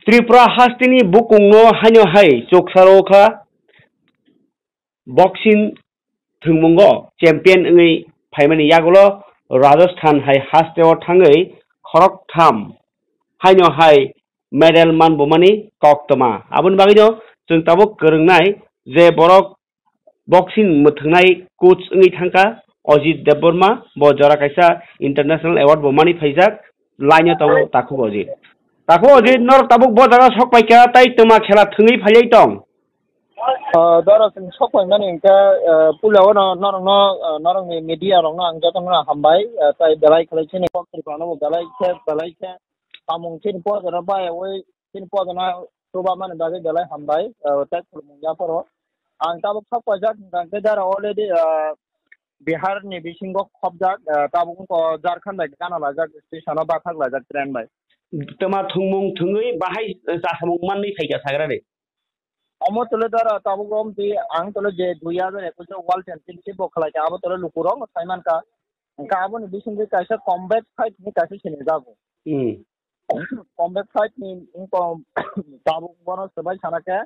Tripura hastini bukungno hanyo hai choksaroka boxing thungmungo champion ngi phaimani yagulo Rajasthan hai hasteo thangai khorok tham hanyo hai medal manbumani koktoma abun bagino जों ताबो गोरोंनाय जे बरक boxing मोथंनाय coach ngi thangka Ajit Devvarma bo jora kaisa international award bo mani phaijak laino tong taku Ajit nor tabuk bo jaga sok paika tai tuma khela thungi phailai tong dara sing sok pai mani ka pulawa norong ni media rong ang jatong na hambai tai belai khalai chini kokri pano belai ke tamung chin po jara bai oi chin po jana soba man bage belai hambai tai khulmung ya poro ang tabuk sok pajak ang ke dara already Bihar ni bisingo khobjak tabuk ko Jharkhand bai kana lajak station ba thak lajak train bai tuma thungmung thungui bahai jasamung manni phaiga sagrare Amo tole dara tabu gom ti ang tole je 2021 world championship bo khala ka abo tole lukurong Simon ka abo ni bising ke kaisa combat fight ni kaisa chine jago combat fight ni ko tabu bono sabai sana ke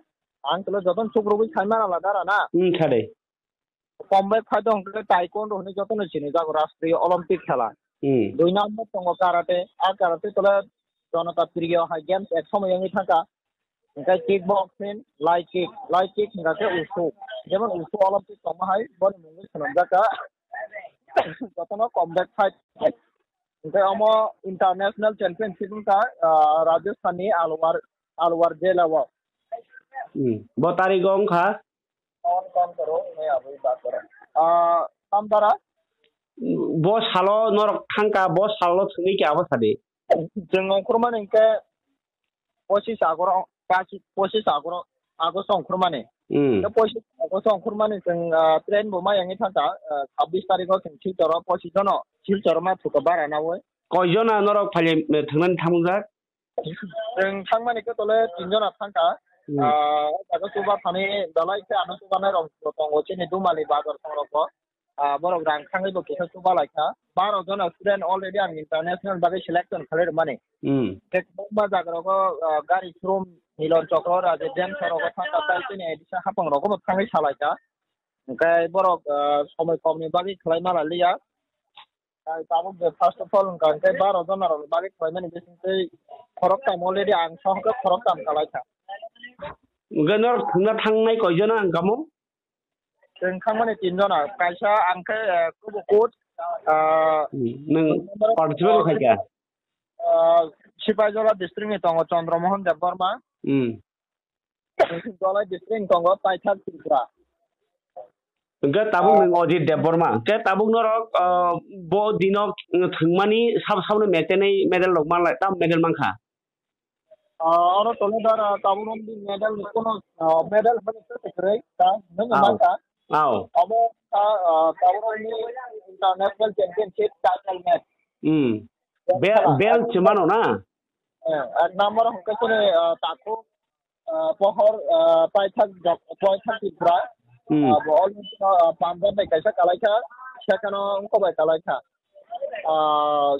ang tole joton chukrobi Simon ala dara na khade combat fight ong ke taekwondo ni joton chine jago rashtriyo olympic khela dui number tongo karate tole jonata priyo ha games ek somoy ngi thaka Engkai kickboxing, light kick engkai ke usu. Jeman usu Olympic tomahai bon mungkin senamjaka. Jotono combat fight. Engkai amo international championship engka Rajasthan ni alwar jelawa. Bo tarigong kha On karo मैं अभी बात कर रहा काम दरा bo salo norok thangka bo salo thungi ke abo sade जों खुरमान engkai posisi agoro ago song khurmani the posisi ago song khurmani jeng train bo mai yangi thaka 26 tarikh jeng silcharo position silcharo ma thuka bara na woi koijona norok phale thungnan thamungjak jeng thangmani ke tole tinjona thangka ago suba thani dalai se anu suba na rong tongo chini dumali bazar songroko borok rang thangai bo kisa suba laika 12 jona student already ang international bagi selection khalir mani tek ba jagroko gari showroom Nilon Chokro Raja Jam Saroko Thangka Tai Chini Edisa Hapang Roko Thangai Salaika Engkai borok somoi komni bagi khlai mala liya tabuk first of all engkai 12 jona rok bagi khlai mani bisingtei khorok tam already ang sohka khorok tam kalaika ganor thungna thangnai koijona angkamo जों थांमाने 3 जना कायसा आंखै कुबुकुट नों participate खायका सिपाइजला district नि दङ चन्द्रमोहन देबबर्मा जलाय district नि दङ पाइथाक त्रिपुरा के Tabuk नों अजित देबबर्मा के ताबुक नरक बो दिनक थुंमानि साबसावनो मेटेनै मेडल लग मालाय ताम मेडल मांखा अरो तले दारा ताबुक नि मेडल कोनो मेडल हने सेक्रेट ता नों मांखा आव अब ताबुक नि इंटरनेशनल चैंपियनशिप टाइटल मैच बेल चमानो ना एक नंबर हकसने ताको pohor paithak Tripura bol panjab bai kaisa kalaika sekano ongko bai kalaika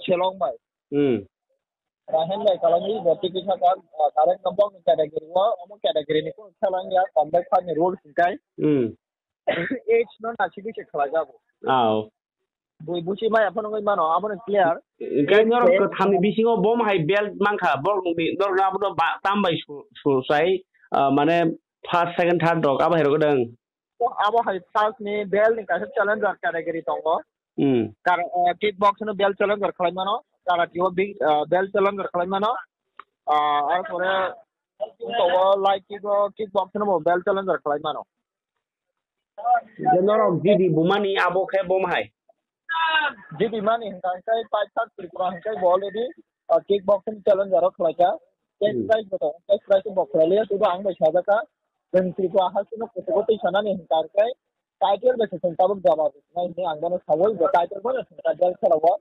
Shillong bai rahen bai kalani boti kisa kan current nombor ni category wa omo category ni ko khalang ya combat fan ni rules kai age no na chigi che khala jabo aw bui busi mai apon ngai mano apon clear kai nor ko thamni bisingo bom hai belt mangkha bor ni nor na bo tam bai su sai mane first second third dog aba hero godang abo hai first ni belt ni kaisa challenger category tongo kar kickbox no belt challenger khalai mano karate o big belt challenger khalai mano ar pore to like kickbox no belt challenger khalai mano jenor gidi bumani abo khe bom hai Jadi mani hingkai paithak Tripura hingkai already kickboxing challenger khlaika cash prize bo khlale sudah ang bai sajaka dan Tripura hasino kotokoti sanani hingkai title bese tabuk jawab nai ni angano sawoi bo title bo title khalawa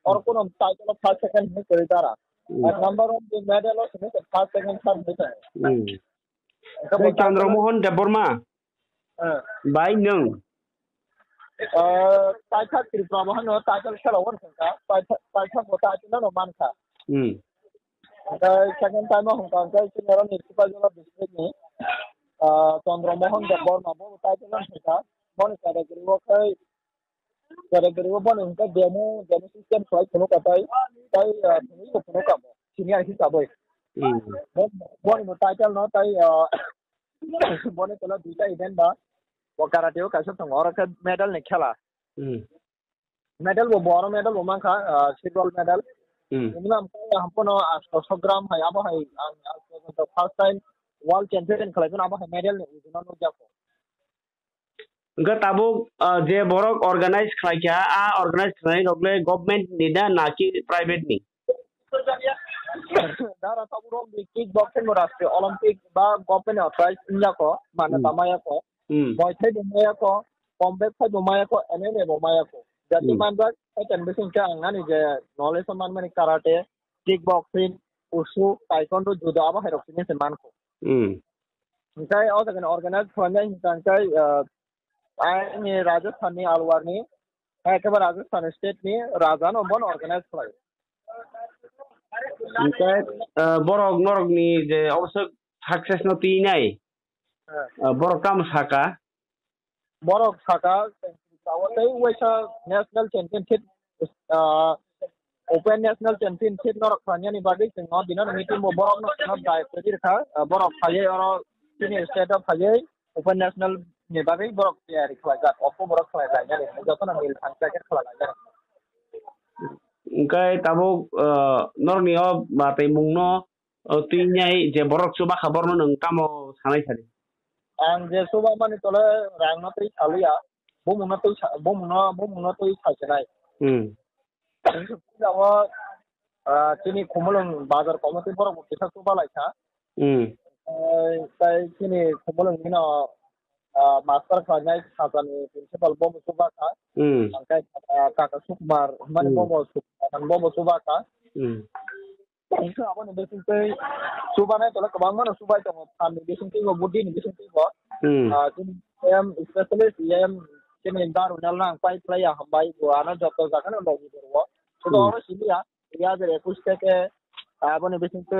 और कोनो title first second में कोई तारा number of the medal of first second third में है Chandramohan Debbarma bye नों paithak Tripura bahano title khela won ka paithak bo title no manka second time Hong Kong senior Nirsupa Jola district ni Chandra Mohan Deborah Mabo title ng kita bon category bon hingga demo system flight puno katay tay puno ko puno kamo senior hisaboy bon mo title no tay bon tola duita event ba karate o kaso tongora ka medal ni khela medal bo boro medal bo mangka silver medal minimum हमको 800 ग्राम है अब है first time world champion खेलायगोन अब है medal उजुना no जाको इनका ताबो जे बरक organise खालायखा आ organise खालाय रगले government नि दा नाकि प्राइवेट नि दारा ताबुरो किक बॉक्सिंग राष्ट्रीय ओलंपिक बा गवर्नमेंट ऑथराइज इनजाको माने तामायाको बयथाय दुमायाको कॉम्बैट फाइट दुमायाको एमएमए दुमायाको jadi mandat saya bisa angani je knowledge man mani karate kickboxing usu taekwondo judo apa herok sini semanko saya oh dengan organize khulanya kai ini Rajasthan ni Alwar ni ekebar Rajasthan state ni Rajan obon organize khulai borok norok ni je obso success no tinai borok kam saka borok saka Awalnya wesa national championship, open national championship norok kanya ni bagi tengok dina meeting borok norok dai jadi kah borok kaya orang sini state of kaya open national ni bagi borok ya rikwajat, opo borok kaya ni, jauh tu nambil angka ke kaya. Ingkai tabu norok ni batai mungno tinyai je borok coba kabar no nengkamo sanai sari. Ang je coba mani tole rang no tri alia. Bumuna tu ikhajnai. Jawa sini kumulung bazar komite borok kita coba laika. Saya sini kumulung mina master khajnai khazani principal bom coba ka. Angkai kakak Sukmar mani bom coba ka. Itu apa nih besin tu coba nih kalau kebangun coba itu kami besin tu budi nih besin tu sini yang specialist yang kini daru nalang pai playa hambai buana jatuh zakan logi berwa. Sudah orang sini ya, dia ada rekus ke apa nih besin tu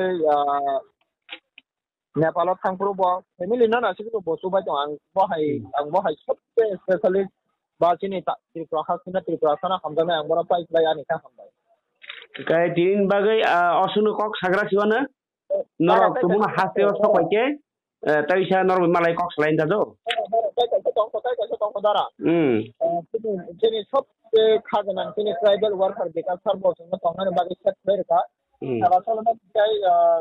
Nepal thang purbo. Family nana sih tu bosu baca ang bohai specialist baca ni tak tripura sana hamdan ang bora pai playa ni kan hambai. Kaya din bagay osunu kok sagra siwana norok tumun hasil sok wae tapi saya norok malay kok selain itu Jadi सब खाजनान sini tribal worker bekas sarbo semua tangan bagi set mereka. Kalau soalnya kita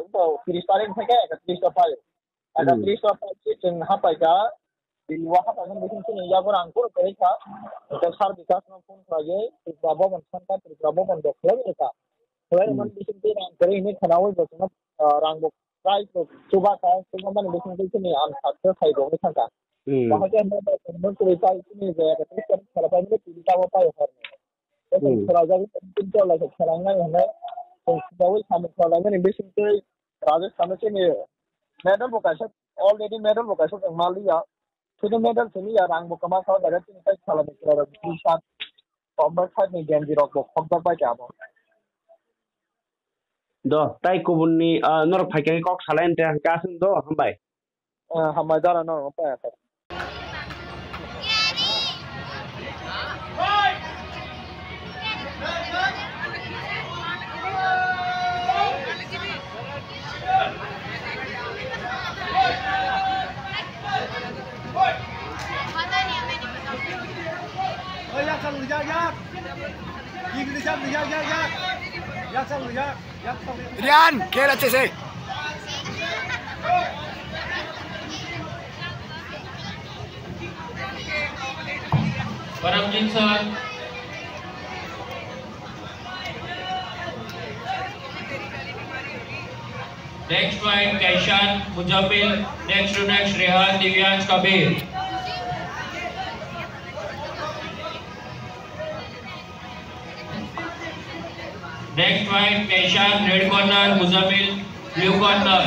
itu kristaling saja, kristopai. Ada kristopai yang apa ya? Di luar apa yang bikin sini ya orang angkur mereka. Untuk sar bekas pun saja, berapa mensankan berapa mendokter mereka. Kalau man bikin dia angkur ini kenawal bersama rangbuk price coba kan, coba man bikin sini ansatnya saya dong misalkan. Bahagian mana cerita ini saya katakan kalau pada ini cerita apa ya hari ini. Kalau jadi penting lah sekarangnya yang bawa sama kalau ini bising tu Rajasthan sini medal bukan already medal bukan yang Malaysia. Sudah medal sini ya rang bukan masa dari sini saya kalau mikir bisa combat fight ni janji rokok combat fight apa. Doh, tay kubun ni norok pakai kok selain teh kasen doh hambai. Hambai jalan norok apa ya? Rian, खेल अच्छे से Parang Jinson. Next fight Kaishan Mujamil. Next to next Rehan Divyansh Kabir. Next fight Kaishan red corner Mujamil blue corner.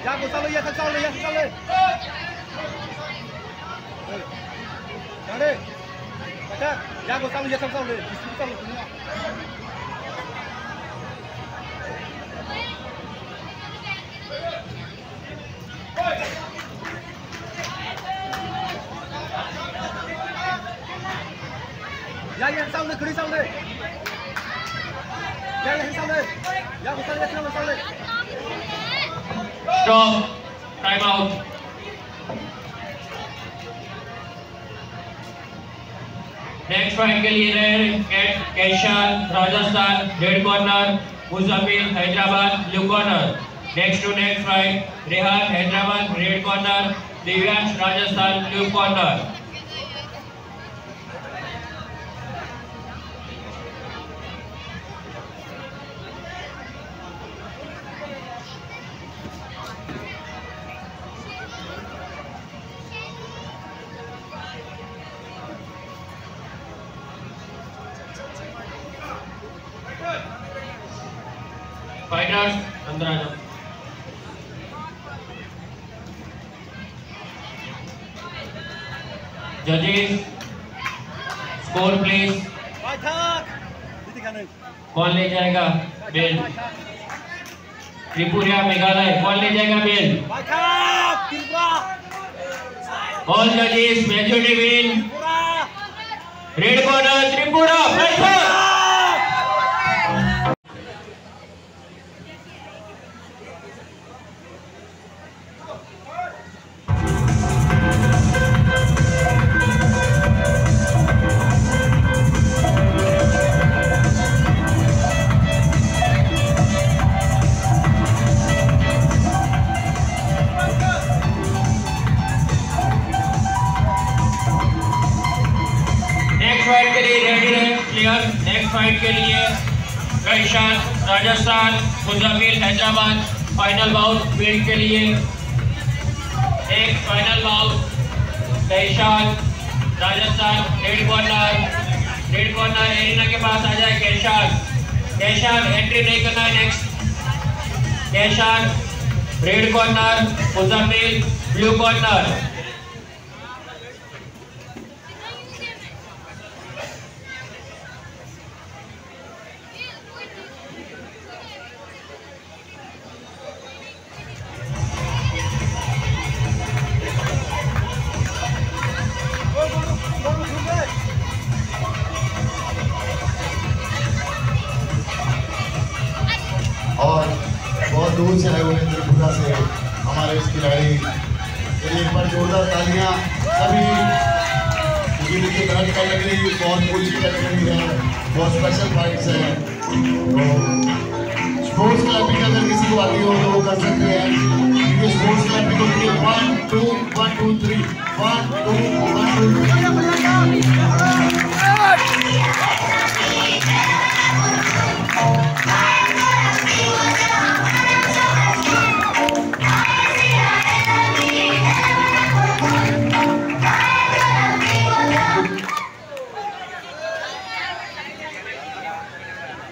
Jago sau lên, sau lên. Đi. Ya có xong, xong rồi. Xong rồi. Ya xong rồi, cứ đi xong đi. Ya xong đi. Ya xong đi. Stop. Time out. Next fight के लिए Kaishan Rajasthan red corner, Muzammil Hyderabad blue corner. Next to next fight Rehan Hyderabad red corner, Divyansh Rajasthan blue corner. Fighters अंदर आ जाओ। जजेस score please. कौन ले जाएगा bell? Tripura Meghalaya कौन ले जाएगा बेल? ऑल जजेस majority win. Red corner Tripura fighter. Fight के लिए रेडी रहे प्लेयर। नेक्स्ट फाइट के लिए Kaishan Rajasthan, Muzammil Hyderabad final bout field के लिए। एक final bout Kaishan Rajasthan red corner arena के पास आ जाए। कैशान एंट्री नहीं करना है। Next Kaishan red corner, Muzammil blue corner. और बहुत दूर से आए हुए हैं त्रिपुरा से हमारे इस खिलाड़ी के लिए एक बार जोरदार तालियां सभी। क्योंकि देखिए मेहनत कर लग रही है, बहुत पूरी लग रही है, बहुत स्पेशल फाइट्स है। तो स्पोर्ट्स क्लबिंग अगर किसी को आती हो तो वो कर सकते हैं, क्योंकि स्पोर्ट्स क्लबिंग को 1 2 1 2 3 1 2 1 2